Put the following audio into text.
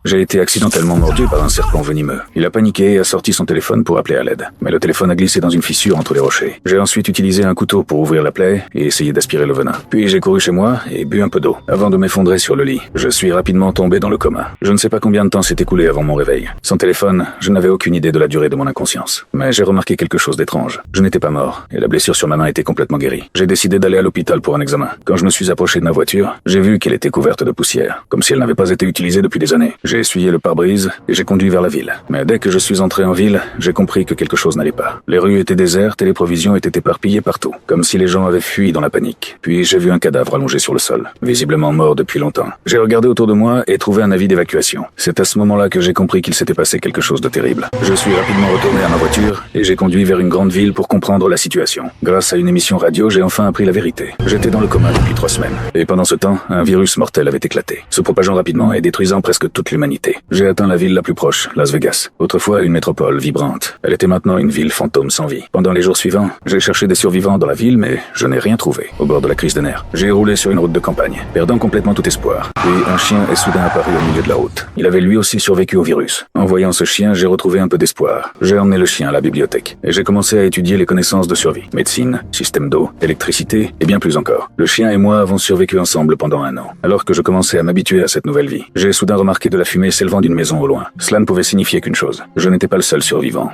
J'ai été accidentellement mordu par un serpent venimeux. Il a paniqué et a sorti son téléphone pour appeler à l'aide. Mais le téléphone a glissé dans une fissure entre les rochers. J'ai ensuite utilisé un couteau pour ouvrir la plaie et essayer d'aspirer le venin. Puis j'ai couru chez moi et bu un peu d'eau, avant de m'effondrer sur le lit. Je suis rapidement tombé dans le coma. Je ne sais pas combien de temps s'est écoulé avant mon réveil. Sans téléphone, je n'avais aucune idée de la durée de mon inconscience. Mais j'ai remarqué quelque chose d'étrange. Je n'étais pas mort, et la blessure sur ma main était complètement guérie. J'ai décidé d'aller à l'hôpital pour un examen. Quand je me suis approché de ma voiture, j'ai vu qu'elle était couverte de poussière, comme si elle n'avait pas été utilisée depuis des années. J'ai essuyé le pare-brise et j'ai conduit vers la ville. Mais dès que je suis entré en ville, j'ai compris que quelque chose n'allait pas. Les rues étaient désertes et les provisions étaient éparpillées partout, comme si les gens avaient fui dans la panique. Puis j'ai vu un cadavre allongé sur le sol, visiblement mort depuis longtemps. J'ai regardé autour de moi et trouvé un avis d'évacuation. C'est à ce moment-là que j'ai compris qu'il s'était passé quelque chose de terrible. Je suis rapidement retourné à ma voiture et j'ai conduit vers une grande ville pour comprendre la situation. Grâce à une émission radio, j'ai enfin appris la vérité. J'étais dans le coma depuis 3 semaines. Et pendant ce temps, un virus mortel avait éclaté, se propageant rapidement et détruisant presque toute l'humanité. J'ai atteint la ville la plus proche, Las Vegas. Autrefois une métropole vibrante. Elle était maintenant une ville fantôme sans vie. Pendant les jours suivants, j'ai cherché des survivants dans la ville, mais je n'ai rien trouvé. Au bord de la crise de nerfs, j'ai roulé sur une route de campagne, perdant complètement tout espoir. Puis un chien est soudain apparu au milieu de la route. Il avait lui aussi survécu au virus. En voyant ce chien, j'ai retrouvé un peu d'espoir. J'ai emmené le chien à la bibliothèque et j'ai commencé à étudier les connaissances de survie. Médecine, système d'eau, électricité et bien plus encore. Le chien et moi avons survécu ensemble pendant 1 an. Alors que je commençais à m'habituer à cette nouvelle vie, j'ai soudain remarqué de la fumée s'élevant d'une maison au loin. Cela ne pouvait signifier qu'une chose. Je n'étais pas le seul survivant.